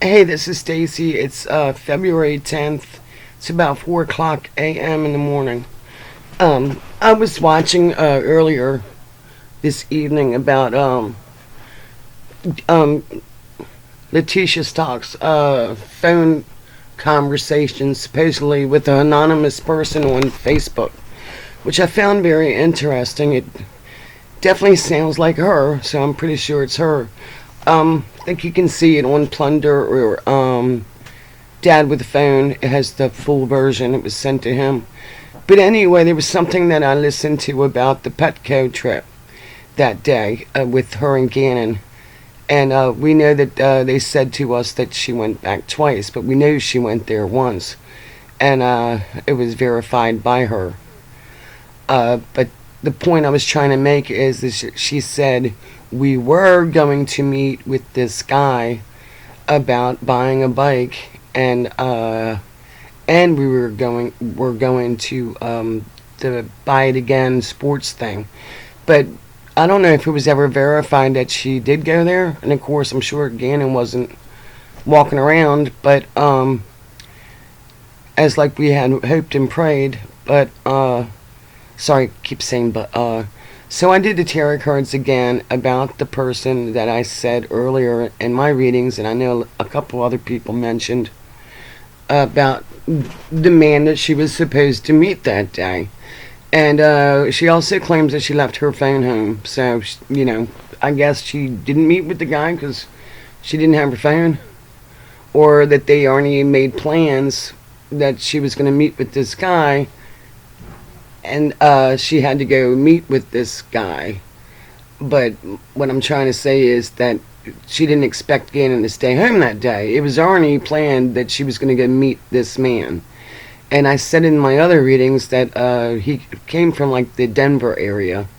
Hey, this is Stacy. It's February 10th. It's about 4 o'clock a.m. in the morning. I was watching earlier this evening about um, Leticia Stauch's phone conversation, supposedly with an anonymous person on Facebook, which I found very interesting. It definitely sounds like her, so I'm pretty sure it's her. I think you can see it on Plunder or Dad with the Phone. It has the full version. It was sent to him. But anyway, there was something that I listened to about the Petco trip that day with her and Gannon. And we know that they said to us that she went back twice, but we know she went there once. And it was verified by her. But the point I was trying to make is that she said we were going to meet with this guy about buying a bike, and we're going to the buy it again sports thing. But I don't know if it was ever verified that she did go there. And of course, I'm sure Gannon wasn't walking around, but as like we had hoped and prayed. But sorry, I keep saying but. So I did the tarot cards again about the person that I said earlier in my readings, and I know a couple other people mentioned about the man that she was supposed to meet that day. And she also claims that she left her phone home. So, I guess she didn't meet with the guy because she didn't have her phone. Or that they already made plans that she was going to meet with this guy. And she had to go meet with this guy. But what I'm trying to say is that she didn't expect Gannon to stay home that day. It was already planned that she was going to go meet this man. And I said in my other readings that he came from like the Denver area.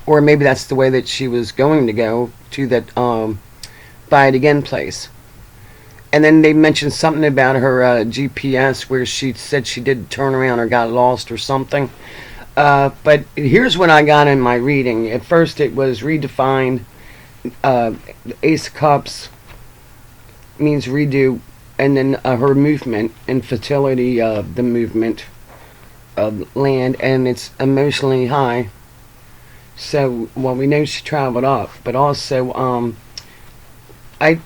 Or maybe that's the way that she was going to go to that buy it again place. And then they mentioned something about her GPS where she said she did turn around or got lost or something. But here's what I got in my reading. At first it was redefined. The Ace of Cups means redo. And then her movement and fertility of the movement of land. And it's emotionally high. So, well, we know she traveled up. But also, I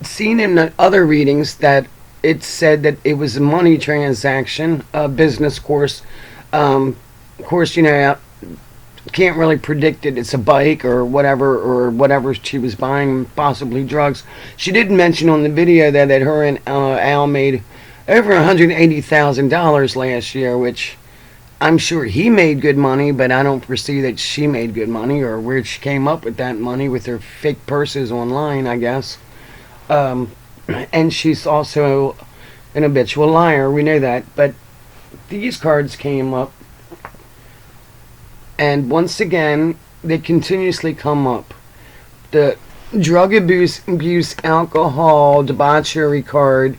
seen in the other readings that it said that it was a money transaction, a business course. Of course, can't really predict it. It's a bike or whatever she was buying, possibly drugs. She did mention on the video that her and Al made over $180,000 last year, which I'm sure he made good money, but I don't foresee that she made good money or where she came up with that money with her fake purses online, I guess. And she's also an habitual liar. We know that, but these cards came up, and once again they continuously come up. The drug abuse, alcohol, debauchery card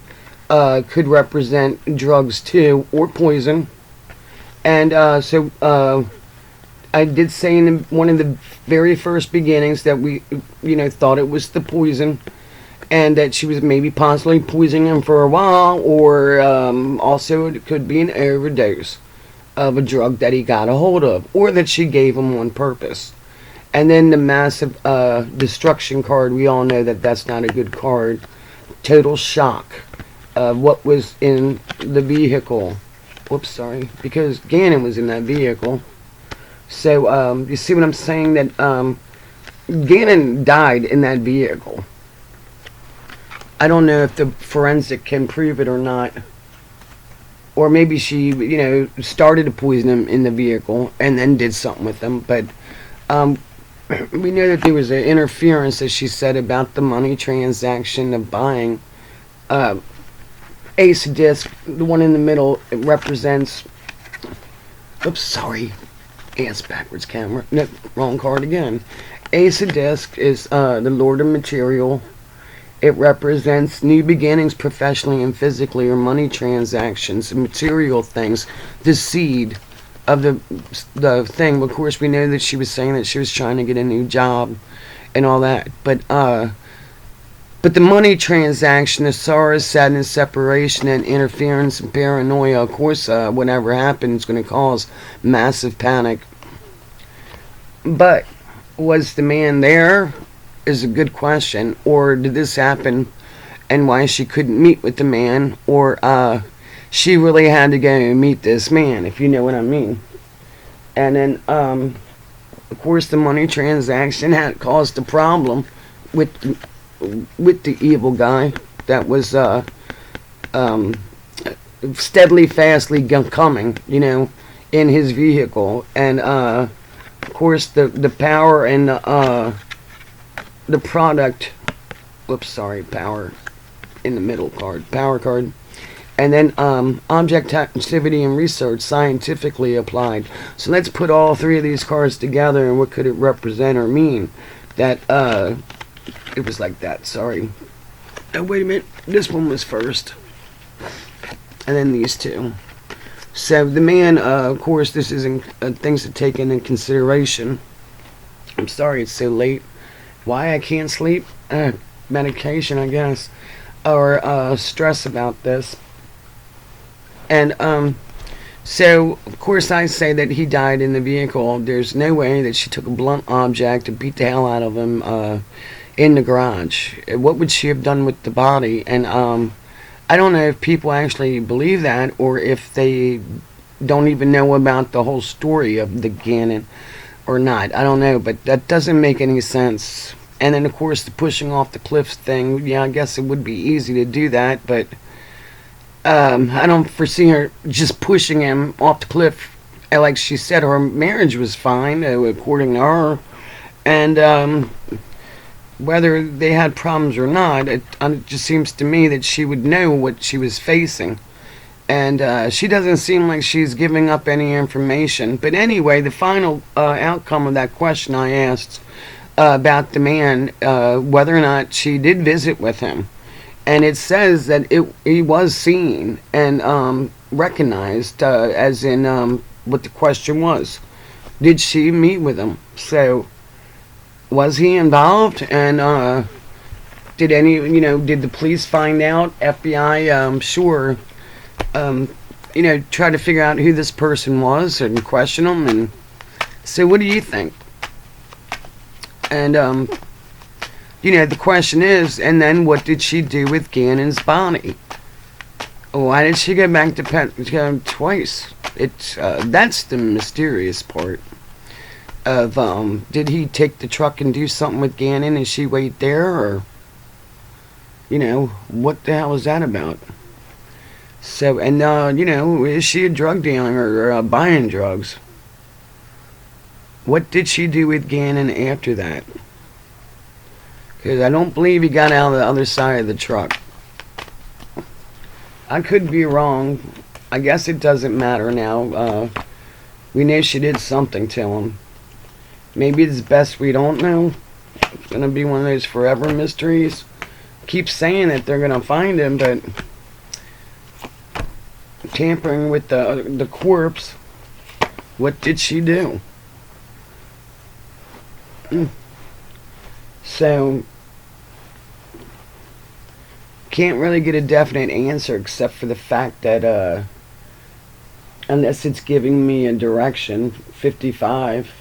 could represent drugs too, or poison. And so I did say in one of the very first beginnings that we thought it was the poison, and that she was maybe possibly poisoning him for a while, or also it could be an overdose of a drug that he got a hold of, or that she gave him on purpose. And then the massive destruction card, we all know that that's not a good card. Total shock of what was in the vehicle. Whoops, sorry, because Gannon was in that vehicle. So you see what I'm saying, that Gannon died in that vehicle. I don't know if the forensic can prove it or not. Or maybe she, started to poison him in the vehicle and then did something with him. But we know that there was an interference, as she said, about the money transaction of buying. Ace of Disc, the one in the middle, it represents... Oops, sorry. Ass backwards camera. No, wrong card again. Ace of Disc is the Lord of Material. It represents new beginnings professionally and physically, or money transactions, material things, the seed of the thing. Of course, we know that she was saying that she was trying to get a new job and all that. But But the money transaction, the sorrow, sadness, separation, and interference and paranoia, of course, whatever happens is going to cause massive panic. But was the man there? Is a good question. Or did this happen and why she couldn't meet with the man? Or she really had to go and meet this man, if you know what I mean. And then, of course, the money transaction had caused a problem with the evil guy that was steadily, fastly coming, in his vehicle. And of course, the power and the product. Whoops, sorry, power in the middle card, power card. And then object activity and research scientifically applied. So let's put all three of these cards together and what could it represent or mean? That it was like that, sorry. Oh, wait a minute, this one was first. And then these two. So the man, of course, this is things to take into consideration. I'm sorry it's so late. Why I can't sleep? Medication, I guess. Or stress about this. And so, of course, I say that he died in the vehicle. There's no way that she took a blunt object and beat the hell out of him in the garage. What would she have done with the body? And I don't know if people actually believe that or if they don't even know about the whole story of the Gannon or not. I don't know, but that doesn't make any sense. And then, of course, the pushing off the cliff thing. Yeah, I guess it would be easy to do that, but I don't foresee her just pushing him off the cliff. Like she said, her marriage was fine, according to her. And whether they had problems or not, it just seems to me that she would know what she was facing. And she doesn't seem like she's giving up any information. But anyway, the final outcome of that question I asked about the man, whether or not she did visit with him. And it says that he was seen and recognized as in what the question was. Did she meet with him? So, was he involved? And did did the police find out? FBI, sure, try to figure out who this person was and question him. And so, what do you think? And the question is, and then what did she do with Gannon's body? Why did she go back to Petco twice? That's the mysterious part. Of did he take the truck and do something with Gannon and she wait there, or what the hell is that about? So, and is she a drug dealer or buying drugs? What did she do with Gannon after that? Because I don't believe he got out of the other side of the truck. I could be wrong. I guess it doesn't matter now. We know she did something to him. Maybe it's best we don't know. It's going to be one of those forever mysteries. Keep saying that they're going to find him, but tampering with the corpse, what did she do? So, can't really get a definite answer except for the fact that, unless it's giving me a direction, 55,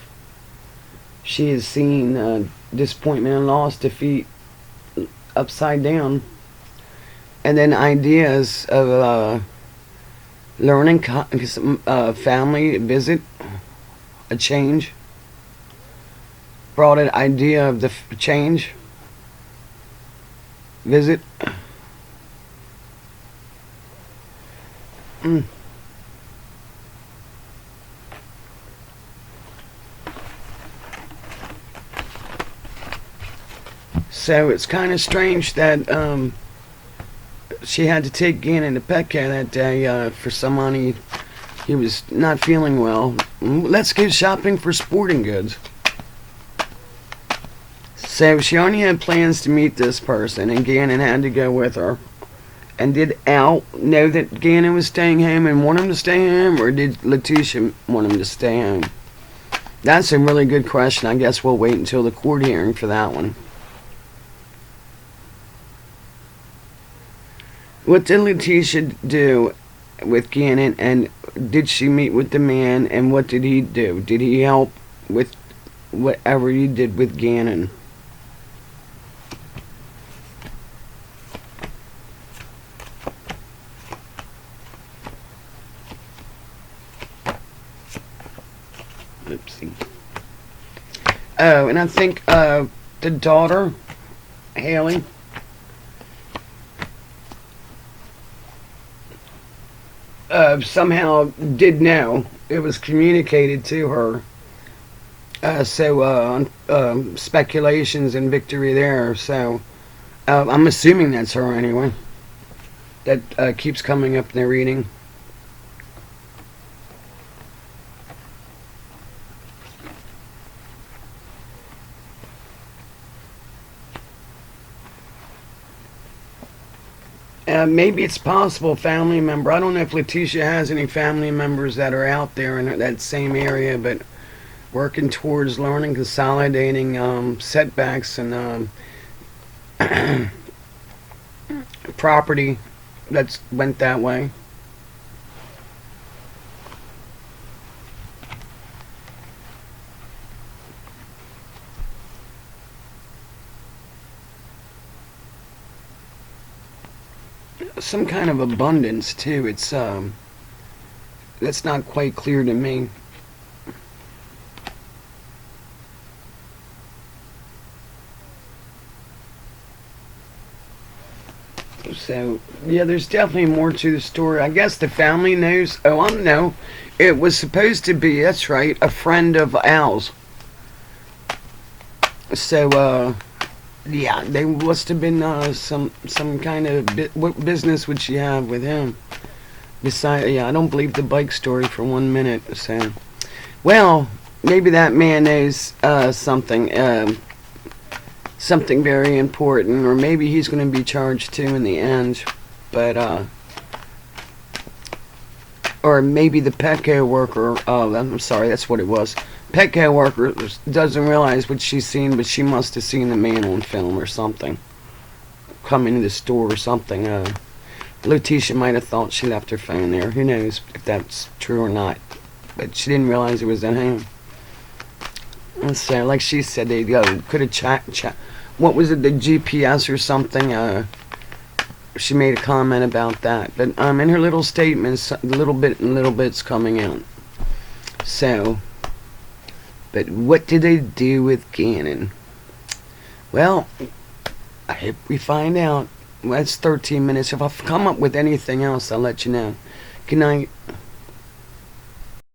she has seen disappointment and loss, defeat, upside down, and then ideas of learning, family, visit, a change. Brought an idea of the change, visit. So it's kind of strange that she had to take Gannon to Petco that day for some money. He was not feeling well. Let's go shopping for sporting goods. So she only had plans to meet this person, and Gannon had to go with her. And did Al know that Gannon was staying home and want him to stay home, or did Leticia want him to stay home? That's a really good question. I guess we'll wait until the court hearing for that one. What did Leticia do with Gannon, and did she meet with the man, and what did he do? Did he help with whatever you did with Gannon? Oopsie. Oh, and I think the daughter, Haley, somehow did know. It was communicated to her. Speculations and victory there. So I'm assuming that's her anyway. That keeps coming up in the reading. Maybe it's possible family member. I don't know if Leticia has any family members that are out there in that same area, but working towards learning, consolidating setbacks and property that's went that way. Some kind of abundance too. It's that's not quite clear to me. So yeah, there's definitely more to the story. I guess the family knows. Oh, I don't know. It was supposed to be. That's right, a friend of Al's. So yeah, they must have been some kind of what business would she have with him? Besides, yeah, I don't believe the bike story for 1 minute. So, well, maybe that man knows something. Something very important, or maybe he's going to be charged too in the end, but or maybe the Petco worker, oh, I'm sorry, that's what it was. Petco worker doesn't realize what she's seen, but she must have seen the man on film or something, come into the store or something. Leticia might have thought she left her phone there. Who knows if that's true or not, but she didn't realize it was at home. And so, like she said, they could have chat. What was it, the GPS or something? She made a comment about that. But in her little statements, little bits coming out. So, but what did they do with Gannon? Well, I hope we find out. Well, that's 13 minutes. If I come up with anything else, I'll let you know. Good night.